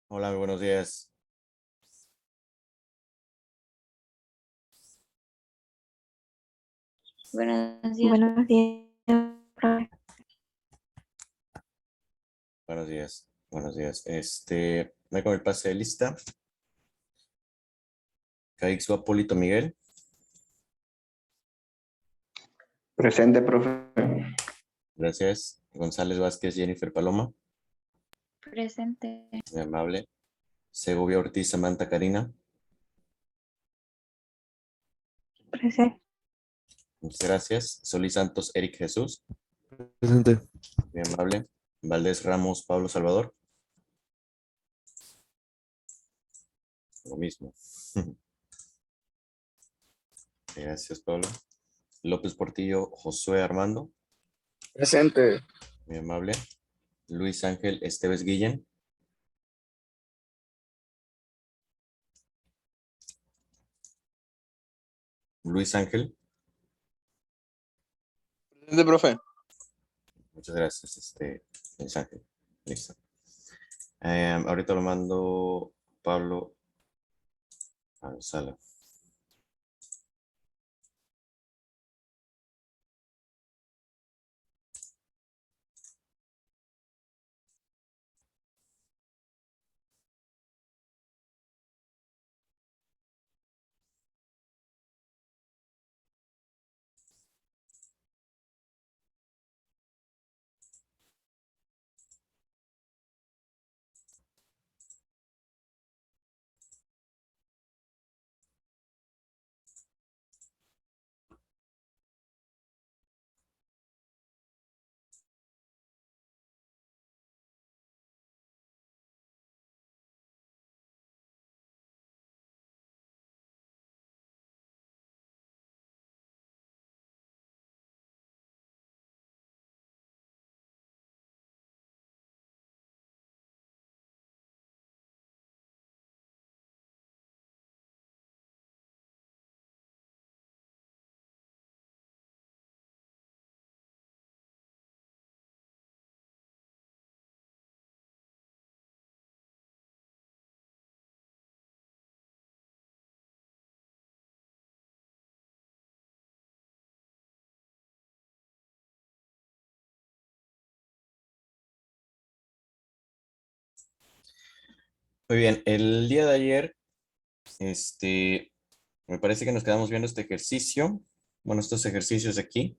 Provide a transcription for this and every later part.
Hola, muy buenos días. Buenos días. Buenos días, profe. Buenos días. Buenos días. Me con el pase de lista. Calixto Apólito Miguel. Presente, profe. Gracias. González Vázquez Jennifer Paloma. Presente. Muy amable. Segovia Ortiz Samantha Karina. Presente. Muchas gracias. Solís Santos Eric Jesús. Presente. Muy amable. Valdés Ramos Pablo Salvador. Lo mismo. Gracias, Pablo. López Portillo Josué Armando. Presente. Muy amable. Luis Ángel Esteves Guillén. Luis Ángel. Presente, profe. Muchas gracias, Luis Ángel. Listo. Ahorita lo mando Pablo a la sala. Muy bien, el día de ayer, me parece que nos quedamos viendo este ejercicio. Bueno, estos ejercicios de aquí.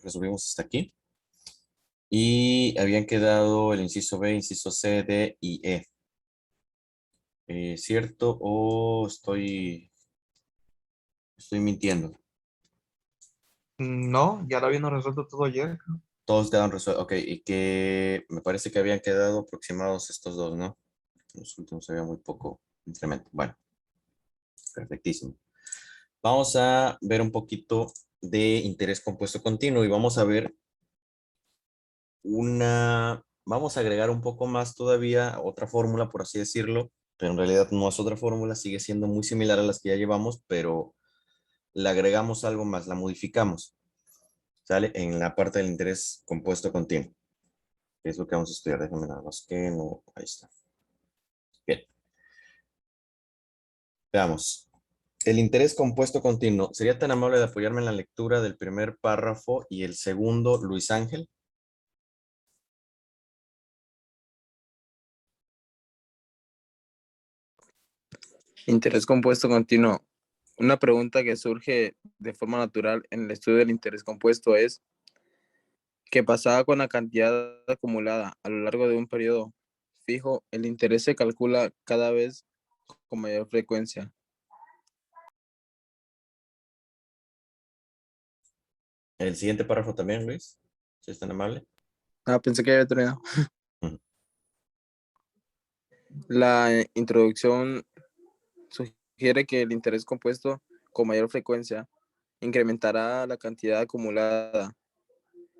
Resolvimos hasta aquí. Y habían quedado el inciso B, inciso C, D y E. ¿Cierto o estoy mintiendo? No, ya lo habíamos resuelto todo ayer. Todos quedaron resueltos. Ok, y que me parece que habían quedado aproximados estos dos, ¿no? Los últimos había muy poco incremento. Bueno, perfectísimo. Vamos a ver un poquito de interés compuesto continuo y vamos a ver vamos a agregar un poco más todavía, otra fórmula, por así decirlo, pero en realidad no es otra fórmula, sigue siendo muy similar a las que ya llevamos, pero le agregamos algo más, la modificamos, ¿sale? En la parte del interés compuesto continuo, que es lo que vamos a estudiar. Déjame nada más que no, ahí está. Bien, veamos. El interés compuesto continuo. ¿Sería tan amable de apoyarme en la lectura del primer párrafo y el segundo, Luis Ángel? Interés compuesto continuo. Una pregunta que surge de forma natural en el estudio del interés compuesto es: ¿qué pasaba con la cantidad acumulada a lo largo de un periodo fijo? El interés se calcula cada vez con mayor frecuencia. El siguiente párrafo también, Luis, si es tan amable. Pensé que había terminado. Ujú. La introducción sugiere que el interés compuesto con mayor frecuencia incrementará la cantidad acumulada.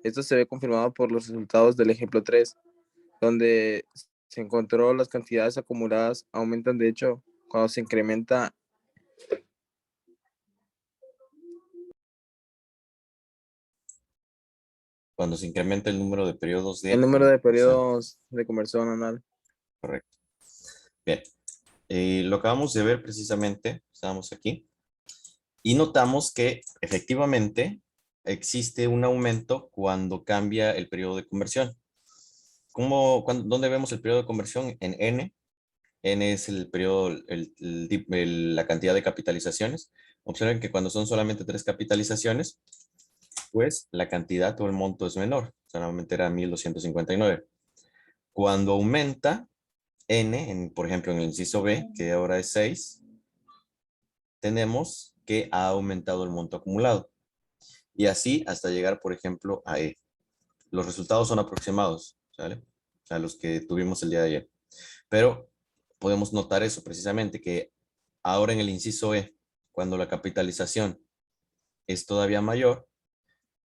Esto se ve confirmado por los resultados del ejemplo 3, donde se encontró las cantidades acumuladas aumentan de hecho cuando se incrementa Cuando se incrementa el número de periodos de El número de conversión. periodos de conversión anual. Correcto. Bien. Lo acabamos de ver precisamente, estábamos aquí, y notamos que efectivamente existe un aumento cuando cambia el periodo de conversión. ¿Dónde vemos el periodo de conversión? En N. N es el periodo, la cantidad de capitalizaciones. Observen que cuando son solamente 3 capitalizaciones, pues la cantidad o el monto es menor. Solamente era 1.259. Cuando aumenta N, por ejemplo, en el inciso B, que ahora es 6, tenemos que ha aumentado el monto acumulado. Y así hasta llegar, por ejemplo, a E. Los resultados son aproximados, ¿sale? A los que tuvimos el día de ayer. Pero podemos notar eso precisamente, que ahora en el inciso E, cuando la capitalización es todavía mayor,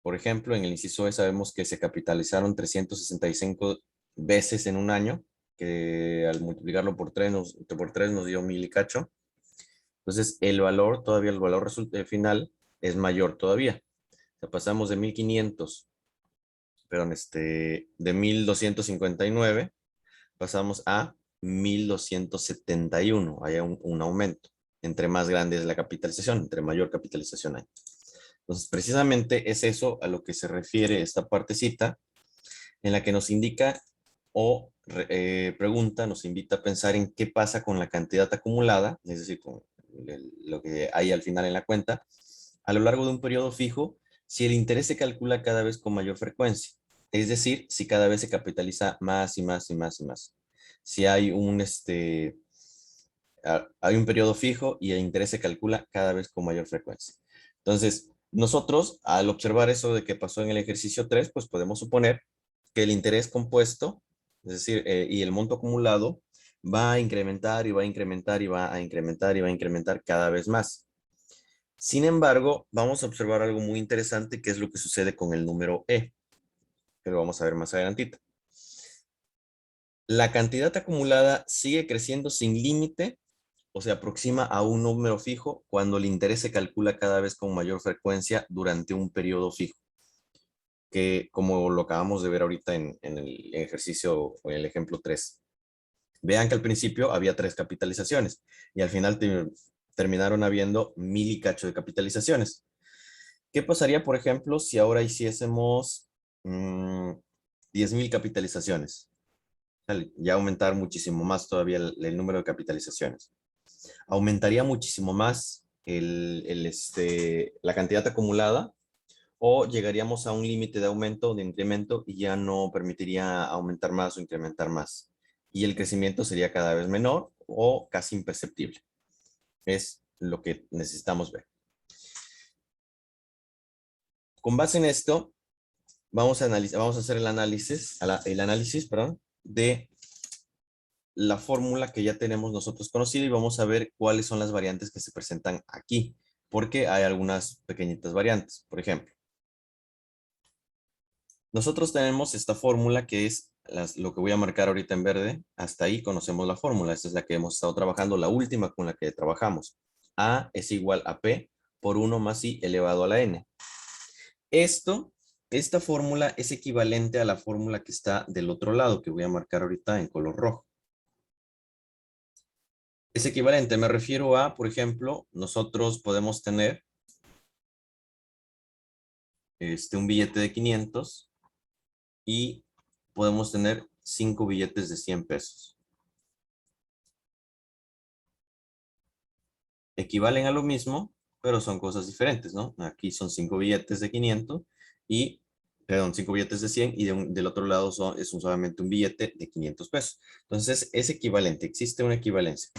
por ejemplo, en el inciso E sabemos que se capitalizaron 365 veces en un año, que al multiplicarlo por 3 nos dio 1,000 y cacho. Entonces, el valor final es mayor todavía. O sea, pasamos de 1,500, perdón, de 1,259, pasamos a 1,271. Hay un aumento. Entre más grande es la capitalización, entre mayor capitalización hay. Entonces, precisamente es eso a lo que se refiere esta partecita, en la que nos indica o pregunta, nos invita a pensar en qué pasa con la cantidad acumulada, es decir, con lo que hay al final en la cuenta, a lo largo de un periodo fijo, si el interés se calcula cada vez con mayor frecuencia. Es decir, si cada vez se capitaliza más y más y más y más. Si hay hay un periodo fijo y el interés se calcula cada vez con mayor frecuencia. Entonces, nosotros, al observar eso de que pasó en el ejercicio 3, pues podemos suponer que el interés compuesto, es decir, y el monto acumulado, va a incrementar y va a incrementar y va a incrementar y va a incrementar cada vez más. Sin embargo, vamos a observar algo muy interesante, que es lo que sucede con el número E, que lo vamos a ver más adelantito. La cantidad acumulada sigue creciendo sin límite o se aproxima a un número fijo cuando el interés se calcula cada vez con mayor frecuencia durante un periodo fijo, que como lo acabamos de ver ahorita en el ejercicio o en el ejemplo 3. Vean que al principio había 3 capitalizaciones y al final terminaron habiendo 1,000 y cacho de capitalizaciones. ¿Qué pasaría, por ejemplo, si ahora hiciésemos 10,000 capitalizaciones? Ya aumentar muchísimo más todavía el número de capitalizaciones. Aumentaría muchísimo más la cantidad acumulada, o llegaríamos a un límite de aumento o de incremento y ya no permitiría aumentar más o incrementar más. Y el crecimiento sería cada vez menor o casi imperceptible. Es lo que necesitamos ver. Con base en esto, vamos a hacer el análisis, de la fórmula que ya tenemos nosotros conocida y vamos a ver cuáles son las variantes que se presentan aquí, porque hay algunas pequeñitas variantes. Por ejemplo, nosotros tenemos esta fórmula que es lo que voy a marcar ahorita en verde. Hasta ahí conocemos la fórmula. Esta es la que hemos estado trabajando, la última con la que trabajamos. A es igual a P por 1 más I elevado a la N. Esta fórmula es equivalente a la fórmula que está del otro lado, que voy a marcar ahorita en color rojo. Es equivalente, me refiero a, por ejemplo, nosotros podemos tener un billete de 500 y podemos tener 5 billetes de 100 pesos. Equivalen a lo mismo, pero son cosas diferentes, ¿no? Aquí son 5 billetes de 500 y, perdón, 5 billetes de 100 y del otro lado es solamente un billete de 500 pesos. Entonces, es equivalente, existe una equivalencia.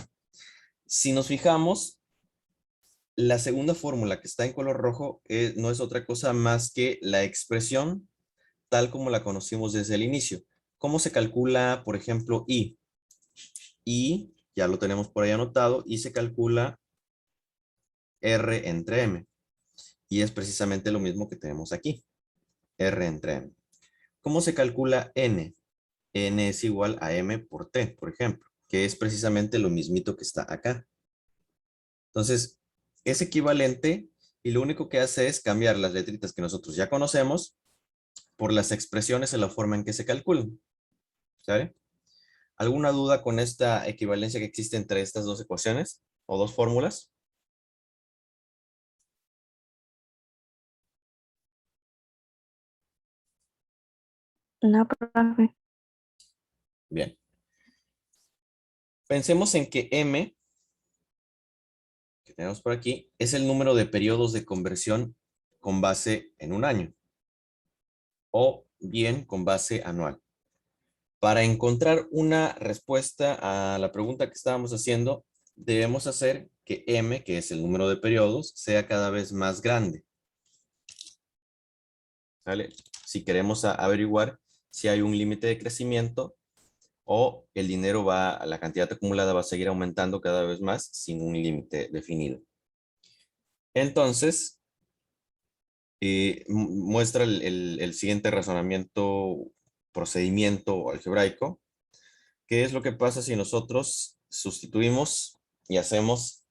Si nos fijamos, la segunda fórmula que está en color rojo no es otra cosa más que la expresión tal como la conocimos desde el inicio. ¿Cómo se calcula, por ejemplo, I? I, ya lo tenemos por ahí anotado, I se calcula R entre M. Y es precisamente lo mismo que tenemos aquí. R entre M. ¿Cómo se calcula N? N es igual a M por T, por ejemplo, que es precisamente lo mismito que está acá. Entonces, es equivalente y lo único que hace es cambiar las letritas que nosotros ya conocemos por las expresiones en la forma en que se calculan. ¿Sale? ¿Alguna duda con esta equivalencia que existe entre estas dos ecuaciones o dos fórmulas? No, profe. Bien. Pensemos en que M, que tenemos por aquí, es el número de periodos de conversión con base en un año o bien con base anual. Para encontrar una respuesta a la pregunta que estábamos haciendo, debemos hacer que M, que es el número de periodos, sea cada vez más grande. ¿Sale? Si queremos averiguar si hay un límite de crecimiento o el dinero la cantidad acumulada va a seguir aumentando cada vez más sin un límite definido. Entonces, muestra el siguiente razonamiento, procedimiento algebraico. ¿Qué es lo que pasa si nosotros sustituimos y hacemos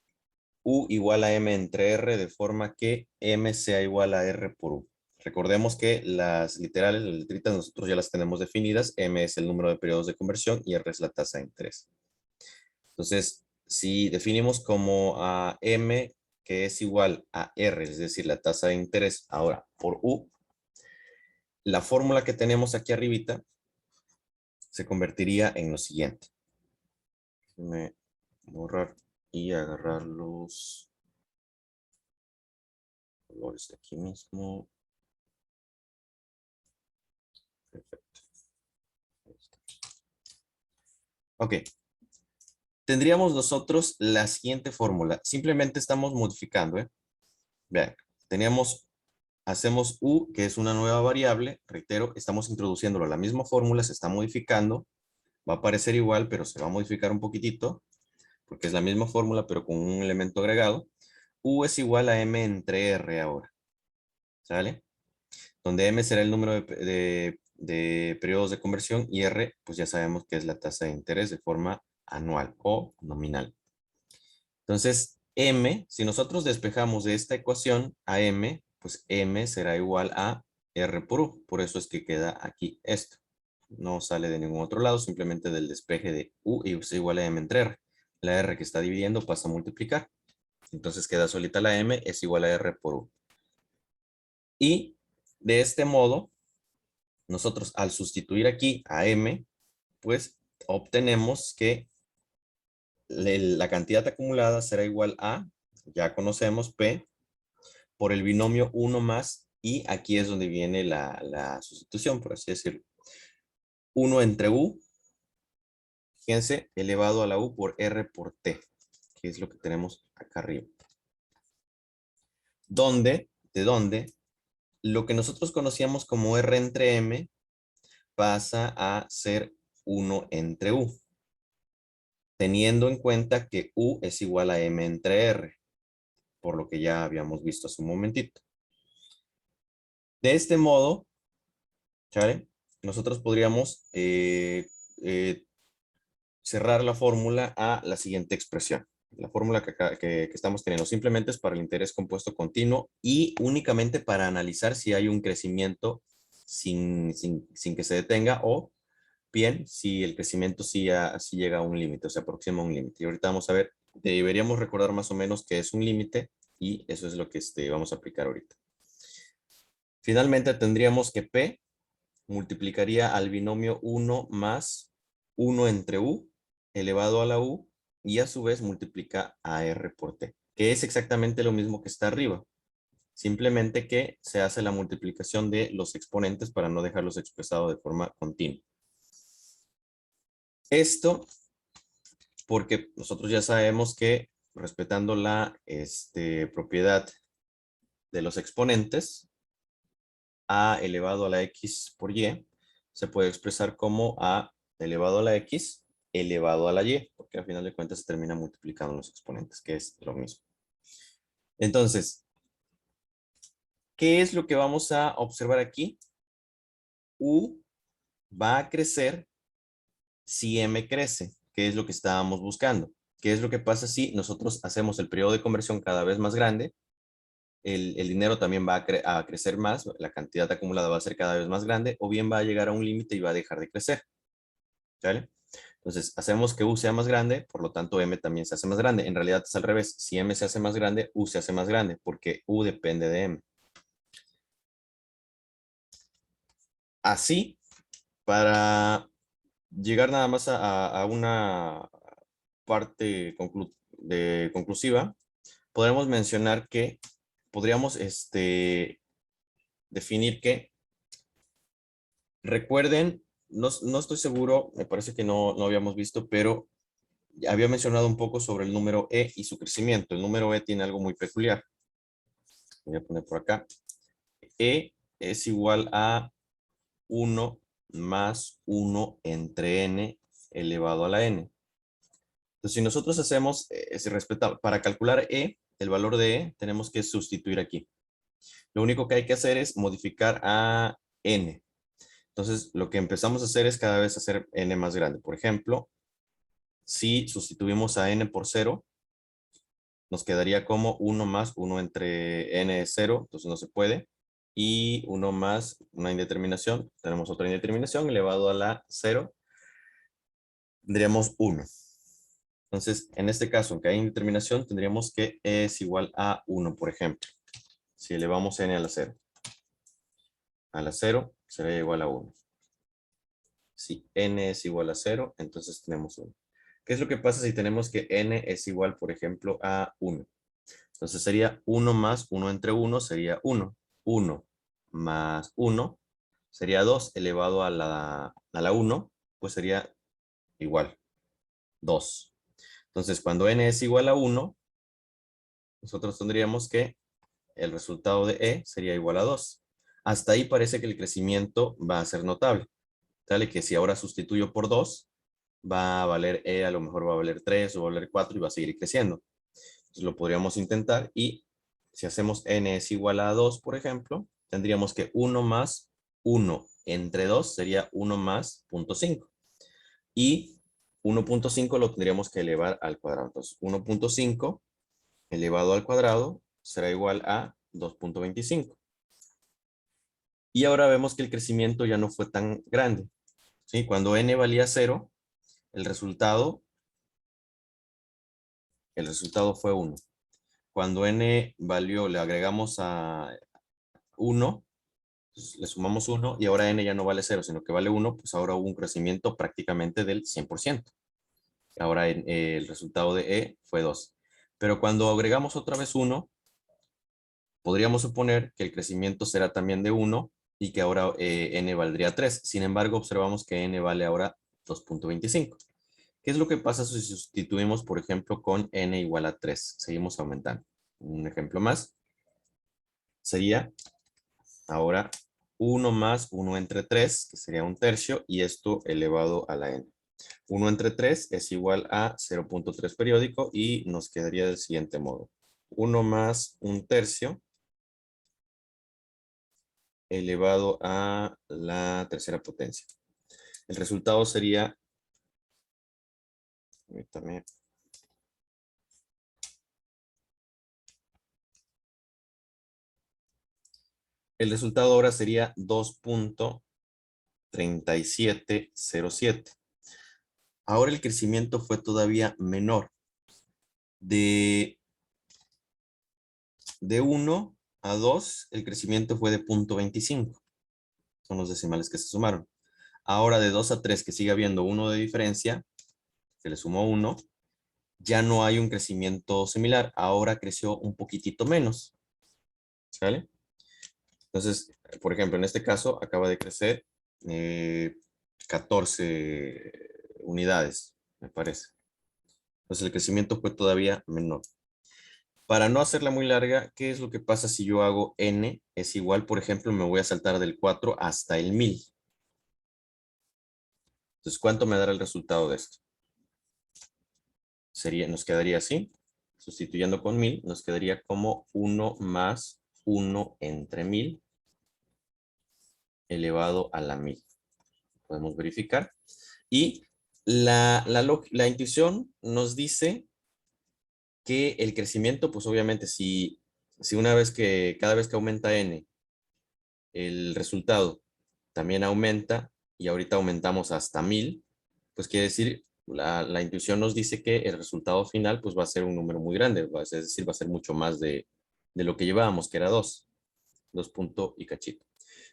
U igual a M entre R de forma que M sea igual a R por U? Recordemos que las literales, las letritas, nosotros ya las tenemos definidas. M es el número de periodos de conversión y R es la tasa de interés. Entonces, si definimos como a M que es igual a R, es decir, la tasa de interés ahora por U, la fórmula que tenemos aquí arribita se convertiría en lo siguiente. Déjenme borrar y agarrar los colores de aquí mismo. Perfecto. Ok. Tendríamos nosotros la siguiente fórmula. Simplemente estamos modificando. Vean, hacemos U, que es una nueva variable. Reitero, estamos introduciéndolo a la misma fórmula, se está modificando. Va a aparecer igual, pero se va a modificar un poquitito, porque es la misma fórmula, pero con un elemento agregado. U es igual a M entre R ahora. ¿Sale? Donde M será el número de periodos de conversión y R, pues ya sabemos que es la tasa de interés de forma anual o nominal. Entonces, M, si nosotros despejamos de esta ecuación a M, pues M será igual a R por U. Por eso es que queda aquí esto. No sale de ningún otro lado, simplemente del despeje de U y es igual a M entre R. La R que está dividiendo pasa a multiplicar. Entonces queda solita la M, es igual a R por U. Y de este modo, nosotros al sustituir aquí a M, pues obtenemos que la cantidad acumulada será igual a, ya conocemos, P, por el binomio 1 más, y aquí es donde viene la sustitución, por así decirlo. 1 entre U, fíjense, elevado a la U por R por T, que es lo que tenemos acá arriba. ¿De dónde? Lo que nosotros conocíamos como R entre M pasa a ser 1 entre U, teniendo en cuenta que U es igual a M entre R, por lo que ya habíamos visto hace un momentito. De este modo, ¿sale? Nosotros podríamos cerrar la fórmula a la siguiente expresión. La fórmula que estamos teniendo simplemente es para el interés compuesto continuo y únicamente para analizar si hay un crecimiento sin que se detenga o bien si el crecimiento sí llega a un límite o se aproxima a un límite. Y ahorita vamos a ver, deberíamos recordar más o menos que es un límite y eso es lo que vamos a aplicar ahorita. Finalmente tendríamos que P multiplicaría al binomio 1 más 1 entre U elevado a la U y a su vez multiplica a R por T, que es exactamente lo mismo que está arriba. Simplemente que se hace la multiplicación de los exponentes para no dejarlos expresados de forma continua. Esto porque nosotros ya sabemos que respetando la propiedad de los exponentes, a elevado a la x por y se puede expresar como a elevado a la x elevado a la y, porque al final de cuentas se termina multiplicando los exponentes, que es lo mismo. Entonces, ¿qué es lo que vamos a observar aquí? U va a crecer si M crece, que es lo que estábamos buscando. ¿Qué es lo que pasa si nosotros hacemos el periodo de conversión cada vez más grande? el dinero también va a crecer más, la cantidad acumulada va a ser cada vez más grande, o bien va a llegar a un límite y va a dejar de crecer. ¿Vale? Entonces, hacemos que U sea más grande, por lo tanto M también se hace más grande. En realidad es al revés. Si M se hace más grande, U se hace más grande, porque U depende de M. Así, para llegar nada más a una parte conclusiva, podremos mencionar que podríamos definir que, recuerden, no estoy seguro, me parece que no habíamos visto, pero había mencionado un poco sobre el número E y su crecimiento. El número E tiene algo muy peculiar. Voy a poner por acá. E es igual a 1 más 1 entre n elevado a la n. Entonces, si nosotros hacemos, para calcular E, el valor de E, tenemos que sustituir aquí. Lo único que hay que hacer es modificar a n. Entonces, lo que empezamos a hacer es cada vez hacer n más grande. Por ejemplo, si sustituimos a n por 0, nos quedaría como 1 más 1 entre n es 0, entonces no se puede. Y 1 más una indeterminación, tenemos otra indeterminación elevado a la 0, tendríamos 1. Entonces, en este caso, aunque hay indeterminación, tendríamos que E es igual a 1, por ejemplo. Si elevamos n a la 0. A la 0 será igual a 1. Si n es igual a 0, entonces tenemos 1. ¿Qué es lo que pasa si tenemos que n es igual, por ejemplo, a 1? Entonces sería 1 más 1 entre 1 sería 1. 1 más 1 sería 2 elevado a la 1, pues sería igual, 2. Entonces cuando n es igual a 1, nosotros tendríamos que el resultado de E sería igual a 2. Hasta ahí parece que el crecimiento va a ser notable. Dale que si ahora sustituyo por 2, va a valer E, a lo mejor va a valer 3 o va a valer 4 y va a seguir creciendo. Entonces lo podríamos intentar y si hacemos n es igual a 2, por ejemplo, tendríamos que 1 más 1 entre 2 sería 1 más 0.5. Y 1.5 lo tendríamos que elevar al cuadrado. Entonces 1.5 elevado al cuadrado será igual a 2.25. Y ahora vemos que el crecimiento ya no fue tan grande. ¿Sí? Cuando n valía 0, el resultado fue 1. Cuando n valió, le agregamos a 1, pues le sumamos 1 y ahora n ya no vale 0, sino que vale 1, pues ahora hubo un crecimiento prácticamente del 100%. Ahora el resultado de E fue 2. Pero cuando agregamos otra vez 1, podríamos suponer que el crecimiento será también de 1 y que ahora n valdría 3. Sin embargo, observamos que n vale ahora 2.25. ¿Qué es lo que pasa si sustituimos, por ejemplo, con n igual a 3? Seguimos aumentando. Un ejemplo más sería ahora 1 más 1 entre 3, que sería 1/3, y esto elevado a la n. 1 entre 3 es igual a 0.3 periódico y nos quedaría del siguiente modo. 1 más 1/3 elevado a la tercera potencia. El resultado sería, permítame, el resultado ahora sería 2.3707. Ahora el crecimiento fue todavía menor. De 1 a 2, el crecimiento fue de 0.25. Son los decimales que se sumaron. Ahora de 2 a 3, que sigue habiendo 1 de diferencia, se le sumó 1, ya no hay un crecimiento similar. Ahora creció un poquitito menos. ¿Sale? Entonces, por ejemplo, en este caso acaba de crecer 14 unidades, me parece. Entonces el crecimiento fue todavía menor. Para no hacerla muy larga, ¿qué es lo que pasa si yo hago n es igual? Por ejemplo, me voy a saltar del 4 hasta el 1000. Entonces, ¿cuánto me dará el resultado de esto? Nos quedaría así. Sustituyendo con 1000, nos quedaría como 1 más 1 entre 1000 elevado a la 1000. Podemos verificar. Y la intuición nos dice que el crecimiento, pues obviamente si Si cada vez que aumenta n, el resultado también aumenta y ahorita aumentamos hasta 1000, pues quiere decir, la intuición nos dice que el resultado final pues va a ser un número muy grande, es decir, va a ser mucho más de lo que llevábamos, que era 2 punto y cachito.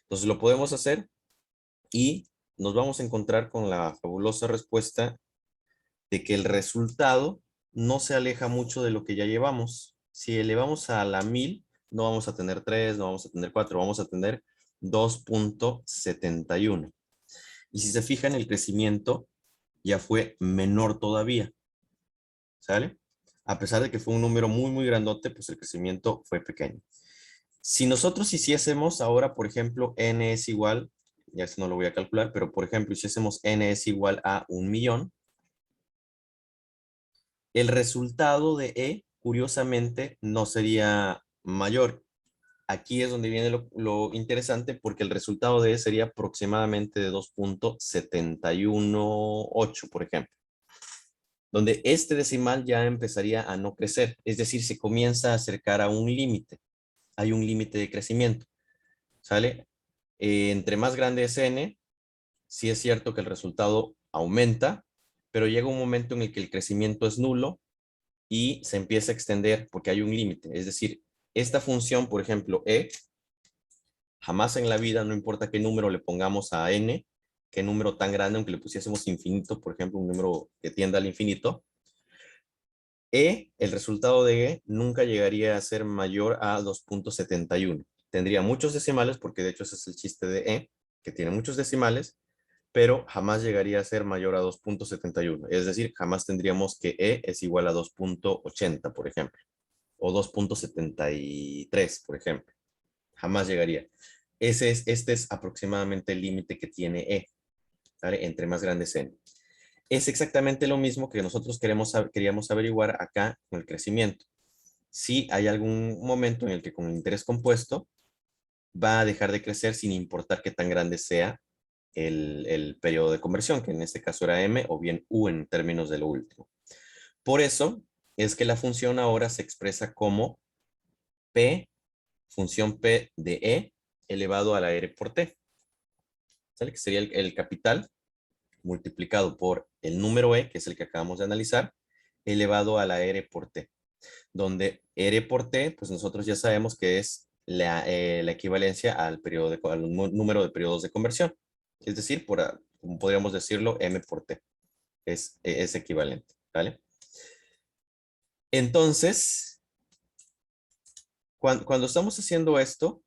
Entonces lo podemos hacer y nos vamos a encontrar con la fabulosa respuesta de que el resultado no se aleja mucho de lo que ya llevamos. Si elevamos a la 1000, no vamos a tener 3, no vamos a tener 4, vamos a tener 2.71. Y si se fijan, el crecimiento ya fue menor todavía, ¿sale? A pesar de que fue un número muy, muy grandote, pues el crecimiento fue pequeño. Si nosotros hiciésemos ahora, por ejemplo, n es igual, ya esto no lo voy a calcular, pero por ejemplo, hiciésemos n es igual a 1.000.000, el resultado de E, curiosamente, no sería mayor. Aquí es donde viene lo interesante, porque el resultado de E sería aproximadamente de 2.718, por ejemplo, donde este decimal ya empezaría a no crecer, es decir, se comienza a acercar a un límite. Hay un límite de crecimiento, ¿sale? Entre más grande es n, sí es cierto que el resultado aumenta, pero llega un momento en el que el crecimiento es nulo y se empieza a extender porque hay un límite. Es decir, esta función, por ejemplo, e, jamás en la vida, no importa qué número le pongamos a n, qué número tan grande, aunque le pusiésemos infinito, por ejemplo, un número que tienda al infinito, el resultado de e nunca llegaría a ser mayor a 2.71. Tendría muchos decimales, porque de hecho ese es el chiste de e, que tiene muchos decimales, pero jamás llegaría a ser mayor a 2.71. Es decir, jamás tendríamos que e es igual a 2.80, por ejemplo, o 2.73, por ejemplo. Jamás llegaría. Este es aproximadamente el límite que tiene e, ¿vale? Entre más grande es n. Es exactamente lo mismo que nosotros queríamos averiguar acá con el crecimiento. Si hay algún momento en el que con el interés compuesto va a dejar de crecer sin importar qué tan grande sea el periodo de conversión, que en este caso era m o bien u en términos de lo último. Por eso es que la función ahora se expresa como p, función p de e elevado a la r por t, ¿sale? Que sería el capital multiplicado por el número e, que es el que acabamos de analizar, elevado a la r por t, donde r por t, pues nosotros ya sabemos que es la equivalencia al número de periodos de conversión. Es decir, como podríamos decirlo, m por t. Es equivalente, ¿vale? Entonces, cuando estamos haciendo esto,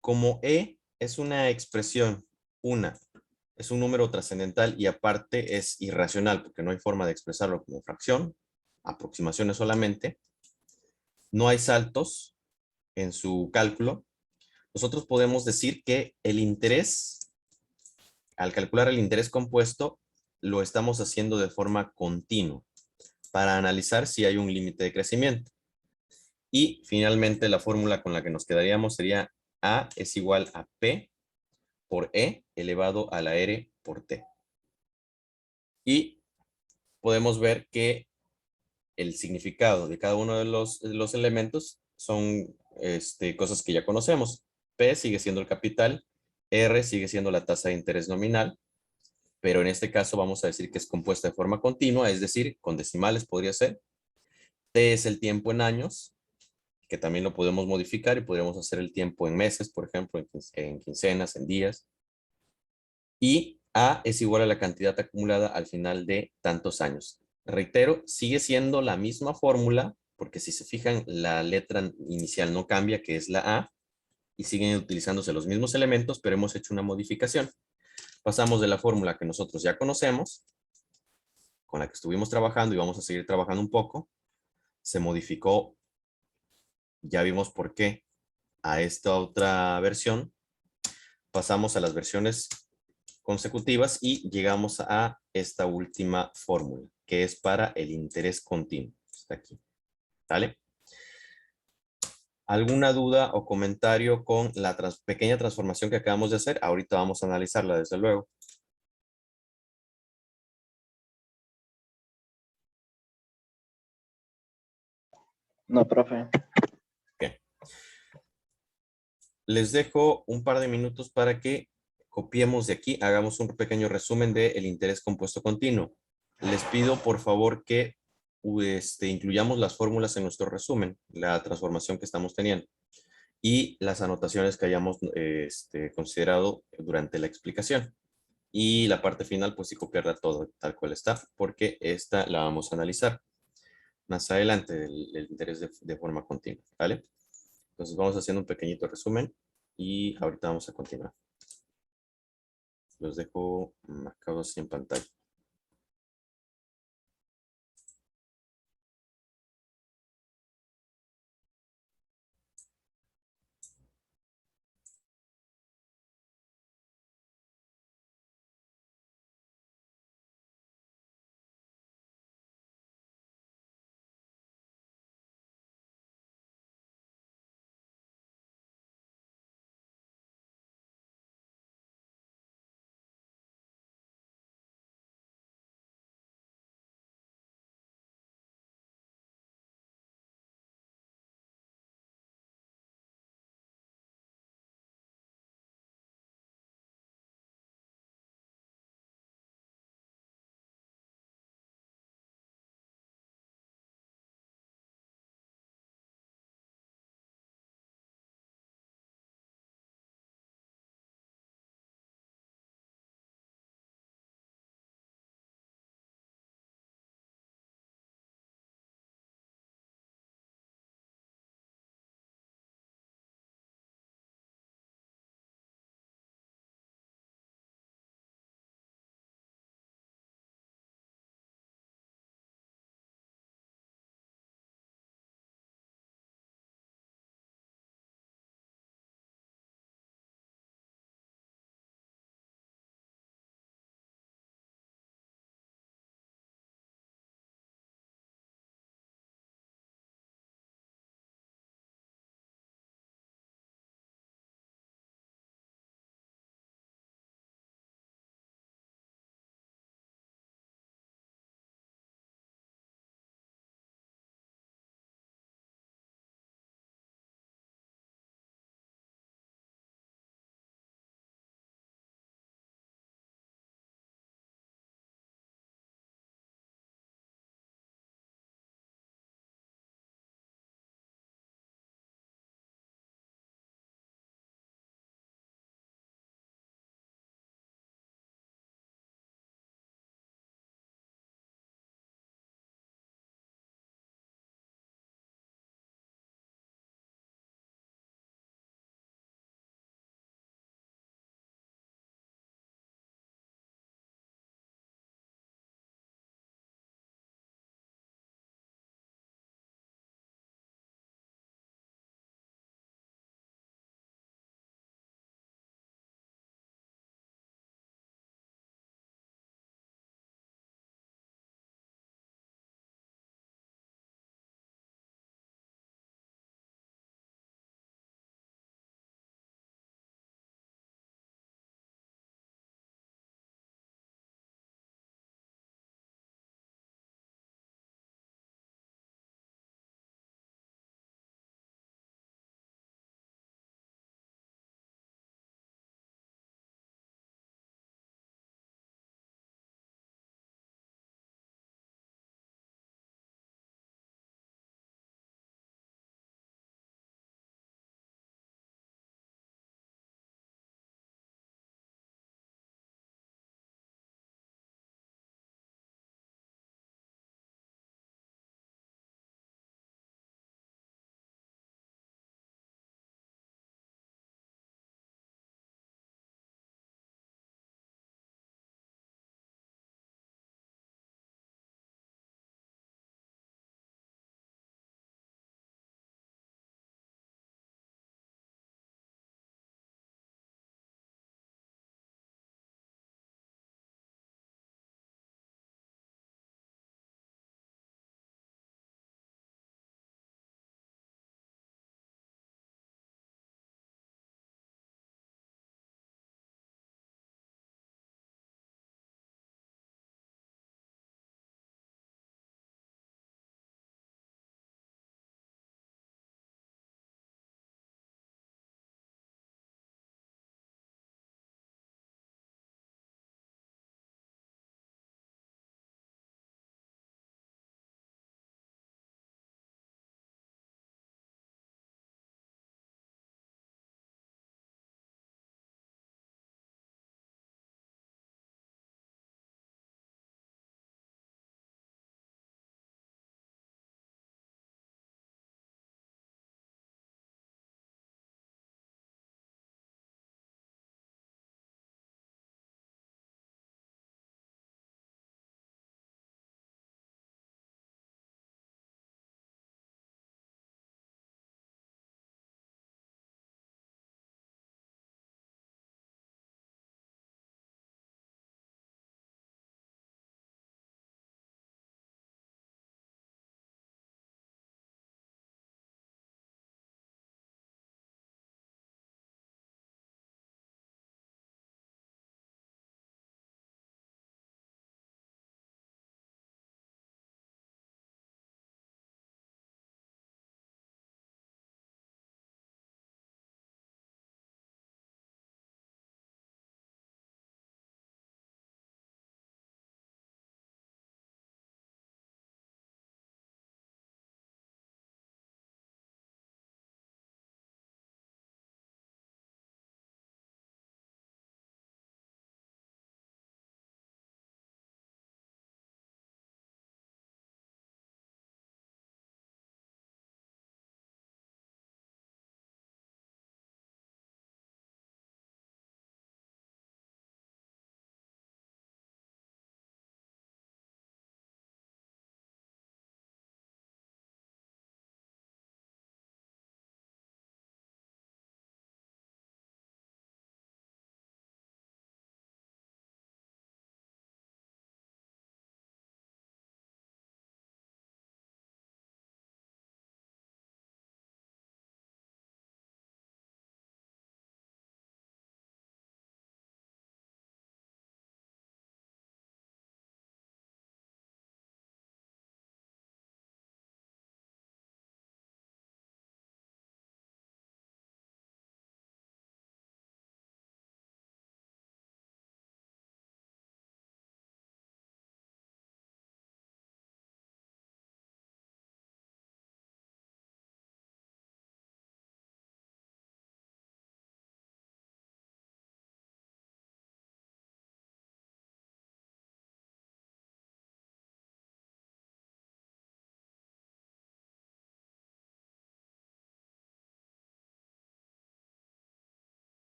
como e es una expresión, es un número trascendental y aparte es irracional, porque no hay forma de expresarlo como fracción, aproximaciones solamente, no hay saltos en su cálculo, nosotros podemos decir que el interés, al calcular el interés compuesto, lo estamos haciendo de forma continua para analizar si hay un límite de crecimiento. Y finalmente la fórmula con la que nos quedaríamos sería A es igual a P por E elevado a la R por T. Y podemos ver que el significado de cada uno de los elementos son cosas que ya conocemos. P sigue siendo el capital, R sigue siendo la tasa de interés nominal, pero en este caso vamos a decir que es compuesta de forma continua, es decir, con decimales podría ser. T es el tiempo en años, que también lo podemos modificar y podríamos hacer el tiempo en meses, por ejemplo, en quincenas, en días. Y A es igual a la cantidad acumulada al final de tantos años. Reitero, sigue siendo la misma fórmula, porque si se fijan, la letra inicial no cambia, que es la A, y siguen utilizándose los mismos elementos, pero hemos hecho una modificación. Pasamos de la fórmula que nosotros ya conocemos, con la que estuvimos trabajando y vamos a seguir trabajando un poco, se modificó, ya vimos por qué, a esta otra versión, pasamos a las versiones consecutivas y llegamos a esta última fórmula, que es para el interés continuo. Está aquí. ¿Vale? ¿Alguna duda o comentario con la pequeña transformación que acabamos de hacer? Ahorita vamos a analizarla, desde luego. No, profe. Bien. les dejo un par de minutos para que copiemos de aquí, hagamos un pequeño resumen del interés compuesto continuo. Les pido por favor que incluyamos las fórmulas en nuestro resumen, la transformación que estamos teniendo y las anotaciones que hayamos considerado durante la explicación. Y la parte final, pues sí, copiarla todo tal cual está, porque esta la vamos a analizar más adelante, el interés de forma continua, ¿vale? Entonces vamos haciendo un pequeñito resumen y ahorita vamos a continuar. Los dejo marcados en pantalla.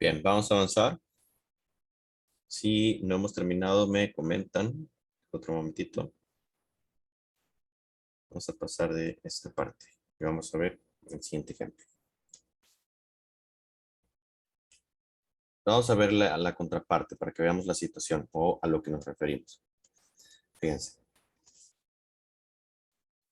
Bien, vamos a avanzar. Si no hemos terminado, me comentan. Otro momentito. Vamos a pasar de esta parte. Y vamos a ver el siguiente ejemplo. Vamos a ver la contraparte para que veamos la situación o a lo que nos referimos. Fíjense.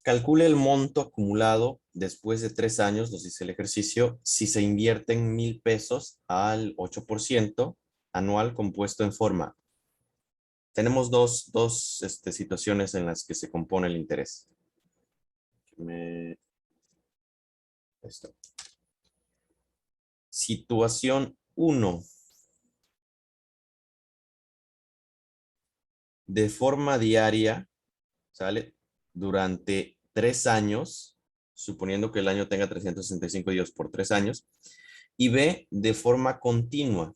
Calcule el monto acumulado después de 3 años, nos dice el ejercicio, si se invierten 1,000 pesos al 8% anual compuesto en forma. Tenemos dos situaciones en las que se compone el interés. Esto. Situación 1. De forma diaria, ¿sale? Durante 3 años, suponiendo que el año tenga 365 días por 3 años, y B, de forma continua. O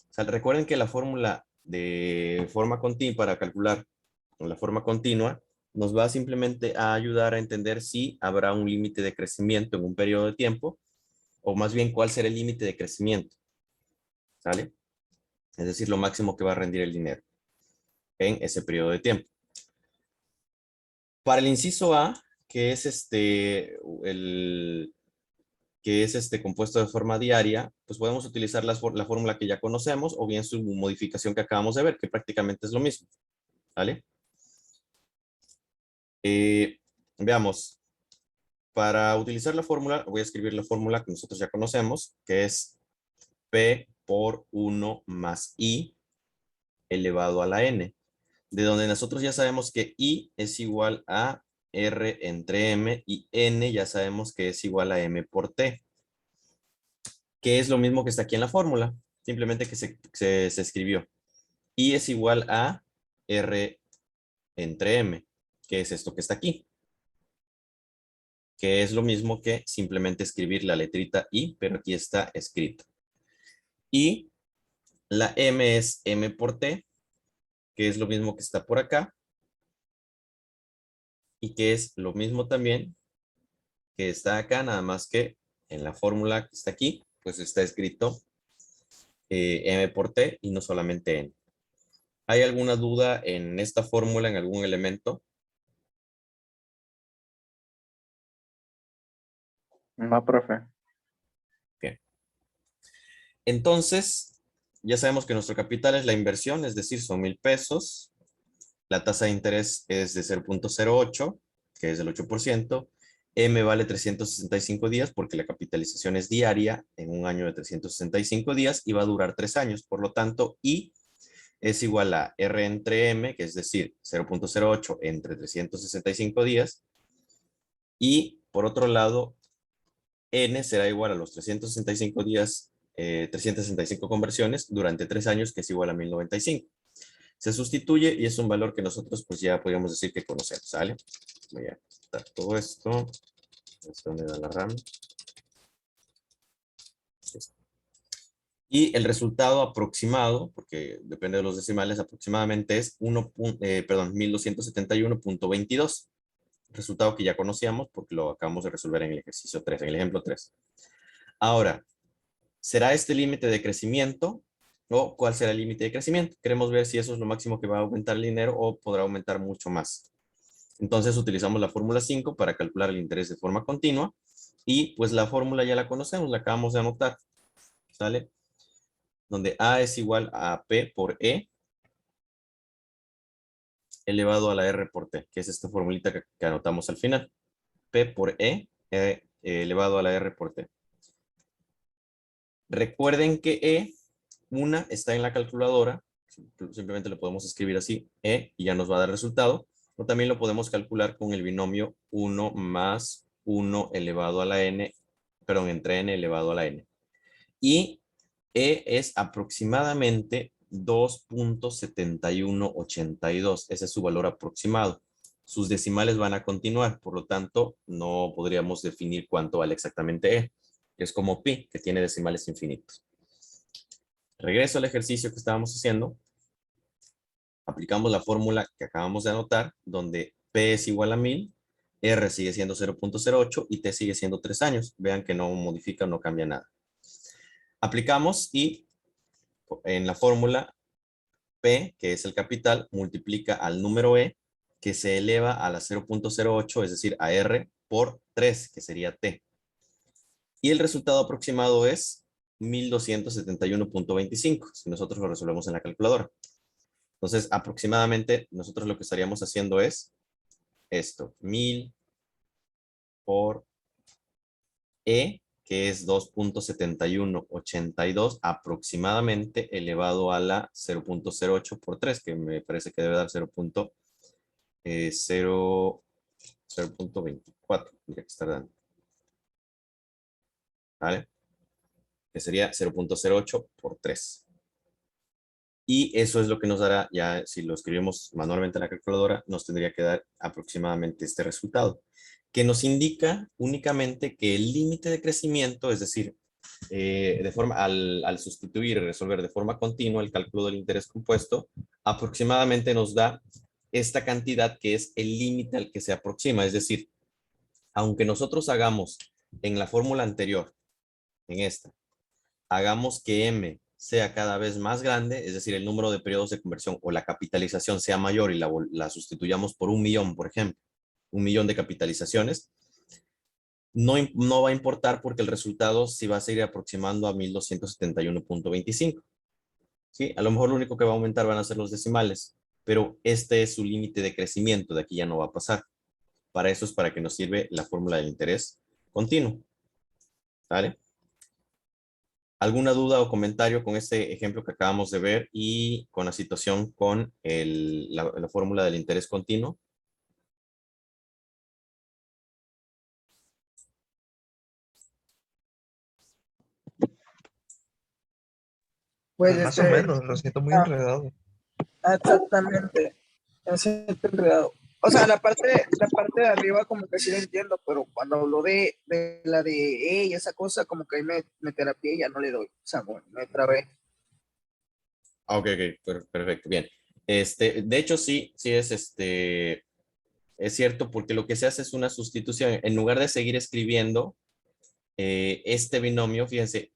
sea, recuerden que la fórmula de forma continua, para calcular la forma continua, nos va simplemente a ayudar a entender si habrá un límite de crecimiento en un periodo de tiempo, o más bien cuál será el límite de crecimiento, ¿sale? Es decir, lo máximo que va a rendir el dinero en ese periodo de tiempo. Para el inciso A, que es compuesto de forma diaria, pues podemos utilizar la fórmula que ya conocemos o bien su modificación que acabamos de ver, que prácticamente es lo mismo, ¿vale? Veamos. Para utilizar la fórmula, voy a escribir la fórmula que nosotros ya conocemos, que es P por 1 más I elevado a la N, de donde nosotros ya sabemos que I es igual a R entre M y N ya sabemos que es igual a M por T, que es lo mismo que está aquí en la fórmula, simplemente que se escribió. I es igual a R entre M, que es esto que está aquí, que es lo mismo que simplemente escribir la letrita I, pero aquí está escrito. Y la M es M por T, que es lo mismo que está por acá, y que es lo mismo también que está acá, nada más que en la fórmula que está aquí, pues está escrito M por T y no solamente N. ¿Hay alguna duda en esta fórmula, en algún elemento? No, profe. Bien. Entonces, ya sabemos que nuestro capital es la inversión, es decir, son 1,000 pesos. La tasa de interés es de 0.08, que es del 8%. M vale 365 días porque la capitalización es diaria en un año de 365 días y va a durar 3 años. Por lo tanto, I es igual a R entre M, que es decir, 0.08 entre 365 días. Y por otro lado, N será igual a los 365 días, 365 conversiones durante 3 años, que es igual a 1,095. Se sustituye y es un valor que nosotros pues ya podríamos decir que conocemos, ¿sale? Voy a quitar todo esto. ¿Esto dónde da la RAM? Y el resultado aproximado, porque depende de los decimales, aproximadamente es 1271.22. Resultado que ya conocíamos porque lo acabamos de resolver en el ejercicio 3, en el ejemplo 3. Ahora, ¿será este límite de crecimiento o cuál será el límite de crecimiento? Queremos ver si eso es lo máximo que va a aumentar el dinero o podrá aumentar mucho más. Entonces utilizamos la fórmula 5 para calcular el interés de forma continua y pues la fórmula ya la conocemos, la acabamos de anotar, ¿sale? Donde A es igual a P por E elevado a la R por T, que es esta formulita que anotamos al final. P por E elevado a la R por T. Recuerden que E, una está en la calculadora, simplemente lo podemos escribir así, E, y ya nos va a dar resultado, o también lo podemos calcular con el binomio 1 más 1 elevado a la N, perdón, entre N elevado a la N. Y E es aproximadamente 2.7182, ese es su valor aproximado. Sus decimales van a continuar, por lo tanto, no podríamos definir cuánto vale exactamente E, que es como pi, que tiene decimales infinitos. Regreso al ejercicio que estábamos haciendo. Aplicamos la fórmula que acabamos de anotar, donde P es igual a 1,000, R sigue siendo 0.08 y T sigue siendo 3 años. Vean que no modifica, no cambia nada. Aplicamos y en la fórmula P, que es el capital, multiplica al número E, que se eleva a la 0.08, es decir, a R por 3, que sería T. Y el resultado aproximado es 1271.25, si nosotros lo resolvemos en la calculadora. Entonces, aproximadamente, nosotros lo que estaríamos haciendo es esto, 1000 por E, que es 2.7182 aproximadamente, elevado a la 0.08 por 3, que me parece que debe dar 0.24, tendría que estar dando. ¿Vale? Que sería 0.08 por 3. Y eso es lo que nos dará, ya si lo escribimos manualmente en la calculadora, nos tendría que dar aproximadamente este resultado, que nos indica únicamente que el límite de crecimiento, es decir, al sustituir y resolver de forma continua el cálculo del interés compuesto, aproximadamente nos da esta cantidad que es el límite al que se aproxima. Es decir, aunque nosotros hagamos en la fórmula anterior, en esta, hagamos que M sea cada vez más grande, es decir, el número de periodos de conversión o la capitalización sea mayor y la sustituyamos por 1.000.000, por ejemplo, 1.000.000 de capitalizaciones, no va a importar porque el resultado sí va a seguir aproximando a 1271.25. ¿Sí? A lo mejor lo único que va a aumentar van a ser los decimales, pero este es su límite de crecimiento, de aquí ya no va a pasar. Para eso es para que nos sirve la fórmula del interés continuo. ¿Vale? ¿Alguna duda o comentario con este ejemplo que acabamos de ver y con la situación con la fórmula del interés continuo? Pues Más o menos, lo siento muy enredado. exactamente. Me siento enredado. O sea, la parte de arriba como que sí lo entiendo, pero cuando hablo de la de y esa cosa, como que ahí me terapié y ya no le doy. O sea, bueno, me trabé. Ok, perfecto, bien. De hecho, sí es cierto, porque lo que se hace es una sustitución. En lugar de seguir escribiendo este binomio, fíjense,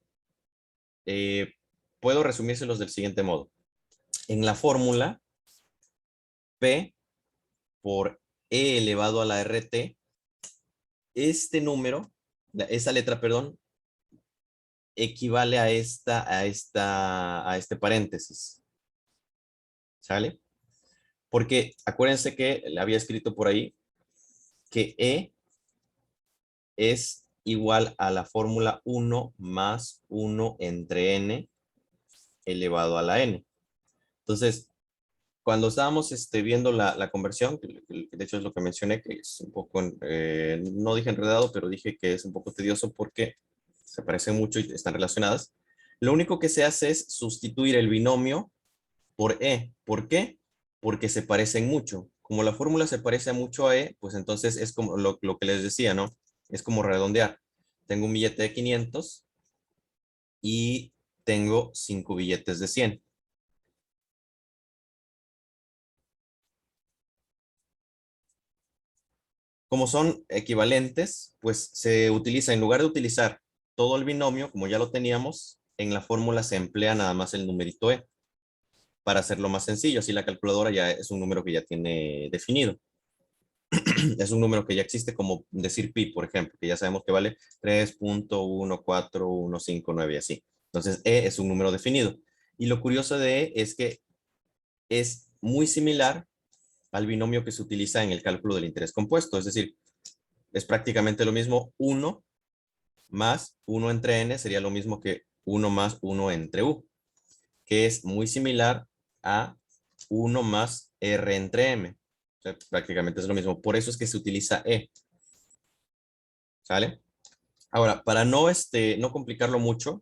puedo resumírselos del siguiente modo. En la fórmula, P por E elevado a la RT, este número, esa letra, perdón, equivale a este paréntesis. ¿Sale? Porque acuérdense que le había escrito por ahí que E es igual a la fórmula 1 más 1 entre N elevado a la N. Entonces, cuando estábamos viendo la conversión, que de hecho es lo que mencioné, que es un poco, no dije enredado, pero dije que es un poco tedioso porque se parecen mucho y están relacionadas. Lo único que se hace es sustituir el binomio por E. ¿Por qué? Porque se parecen mucho. Como la fórmula se parece mucho a E, pues entonces es como lo que les decía, ¿no? Es como redondear. Tengo un billete de 500 y tengo 5 billetes de 100. Como son equivalentes, pues se utiliza, en lugar de utilizar todo el binomio, como ya lo teníamos, en la fórmula se emplea nada más el numerito E para hacerlo más sencillo. Así la calculadora ya es un número que ya tiene definido. Es un número que ya existe, como decir pi, por ejemplo, que ya sabemos que vale 3.14159 y así. Entonces, E es un número definido. Y lo curioso de E es que es muy similar al binomio que se utiliza en el cálculo del interés compuesto. Es decir, es prácticamente lo mismo. 1 más 1 entre n sería lo mismo que 1 más 1 entre u, que es muy similar a 1 más r entre m. O sea, prácticamente es lo mismo. Por eso es que se utiliza E. ¿Sale? Ahora, para no complicarlo mucho,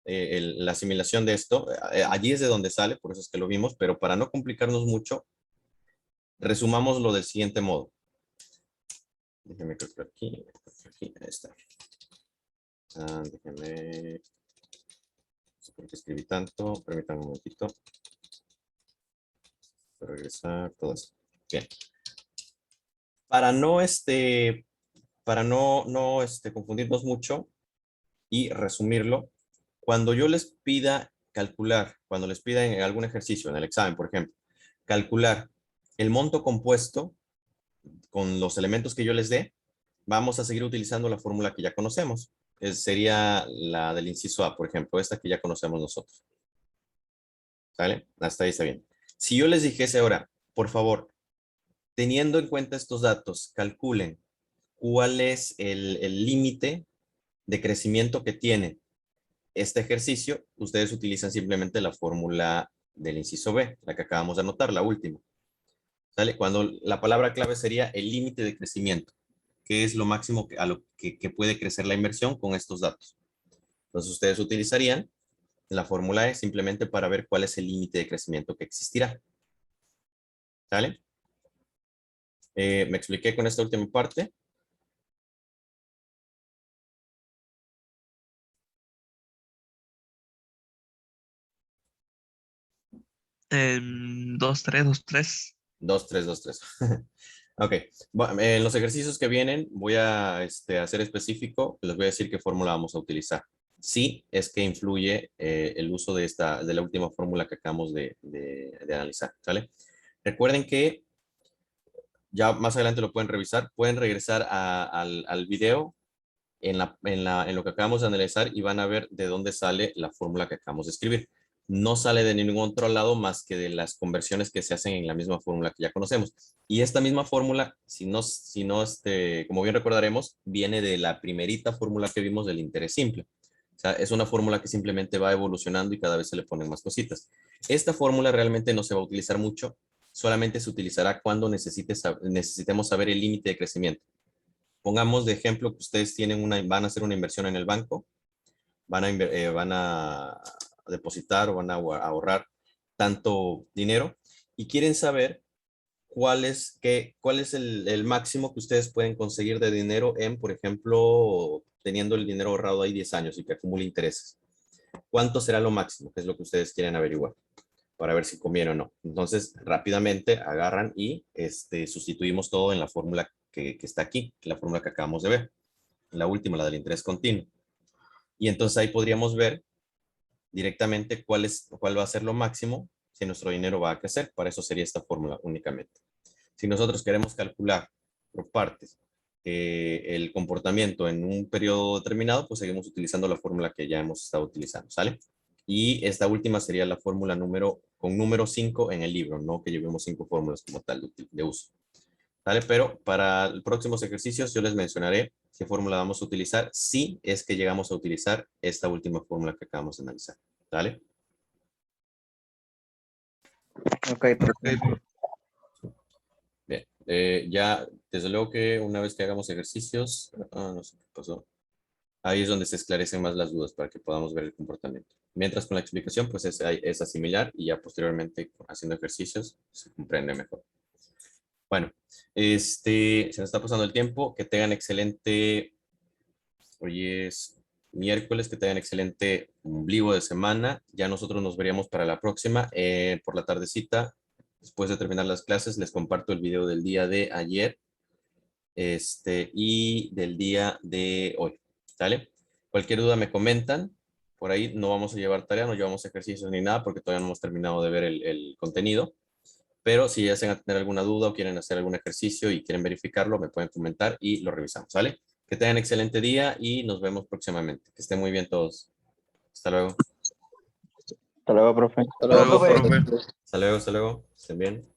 la asimilación de esto, allí es de donde sale, por eso es que lo vimos, pero para no complicarnos mucho, resumámoslo del siguiente modo. Déjenme creo aquí, ahí está. Déjenme, no sé por qué escribí tanto, permítanme un momentito. Voy a regresar, todo eso. Bien. Para no confundirnos mucho y resumirlo, Cuando yo les pida calcular, cuando les pida en algún ejercicio, en el examen, por ejemplo, calcular el monto compuesto con los elementos que yo les dé, vamos a seguir utilizando la fórmula que ya conocemos. Sería la del inciso A, por ejemplo, esta que ya conocemos nosotros. ¿Sale? Hasta ahí está bien. Si yo les dijese ahora, por favor, teniendo en cuenta estos datos, calculen cuál es el límite de crecimiento que tiene este ejercicio, ustedes utilizan simplemente la fórmula del inciso B, la que acabamos de anotar, la última. ¿Sale? Cuando la palabra clave sería el límite de crecimiento, que es lo máximo a lo que puede crecer la inversión con estos datos. Entonces ustedes utilizarían la fórmula E simplemente para ver cuál es el límite de crecimiento que existirá. ¿Sale? ¿Me expliqué con esta última parte? Dos, tres, dos, tres. 2, 3, 2, 3. Ok. Bueno, en los ejercicios que vienen voy a hacer específico. Les voy a decir qué fórmula vamos a utilizar. Sí, es que influye el uso de la última fórmula que acabamos de analizar. ¿Sale? Recuerden que ya más adelante lo pueden revisar. Pueden regresar al video en lo que acabamos de analizar y van a ver de dónde sale la fórmula que acabamos de escribir. No sale de ningún otro lado más que de las conversiones que se hacen en la misma fórmula que ya conocemos. Y esta misma fórmula, como bien recordaremos, viene de la primerita fórmula que vimos del interés simple. O sea, es una fórmula que simplemente va evolucionando y cada vez se le ponen más cositas. Esta fórmula realmente no se va a utilizar mucho, solamente se utilizará cuando necesitemos saber el límite de crecimiento. Pongamos de ejemplo que ustedes van a hacer una inversión en el banco, van a depositar o van a ahorrar tanto dinero y quieren saber cuál es el máximo que ustedes pueden conseguir de dinero por ejemplo, teniendo el dinero ahorrado ahí 10 años y que acumule intereses. ¿Cuánto será lo máximo? Que es lo que ustedes quieren averiguar para ver si conviene o no. Entonces, rápidamente agarran y sustituimos todo en la fórmula que está aquí, la fórmula que acabamos de ver, la última, la del interés continuo. Y entonces ahí podríamos ver directamente cuál va a ser lo máximo si nuestro dinero va a crecer. Para eso sería esta fórmula únicamente. Si nosotros queremos calcular por partes el comportamiento en un periodo determinado, pues seguimos utilizando la fórmula que ya hemos estado utilizando, ¿sale? Y esta última sería la fórmula con número 5 en el libro, no que llevemos 5 fórmulas como tal de uso. ¿Vale? Pero para los próximos ejercicios yo les mencionaré qué fórmula vamos a utilizar si es que llegamos a utilizar esta última fórmula que acabamos de analizar. ¿Vale? Ok, profe. Bien. Ya, desde luego que una vez que hagamos ejercicios, no sé qué pasó. Ahí es donde se esclarecen más las dudas para que podamos ver el comportamiento. Mientras con la explicación, pues es asimilar y ya posteriormente haciendo ejercicios se comprende mejor. Bueno, se nos está pasando el tiempo. Que tengan excelente, hoy es miércoles, que tengan excelente ombligo de semana. Ya nosotros nos veríamos para la próxima por la tardecita. Después de terminar las clases, les comparto el video del día de ayer y del día de hoy. ¿Sale? Cualquier duda me comentan. Por ahí no vamos a llevar tarea, no llevamos ejercicios ni nada porque todavía no hemos terminado de ver el contenido. Pero si llegan a tener alguna duda o quieren hacer algún ejercicio y quieren verificarlo, me pueden comentar y lo revisamos, ¿vale? Que tengan excelente día y nos vemos próximamente. Que estén muy bien todos. Hasta luego. Hasta luego, profe. Hasta luego, Luego, profe. profe. Hasta luego, hasta luego. Estén bien.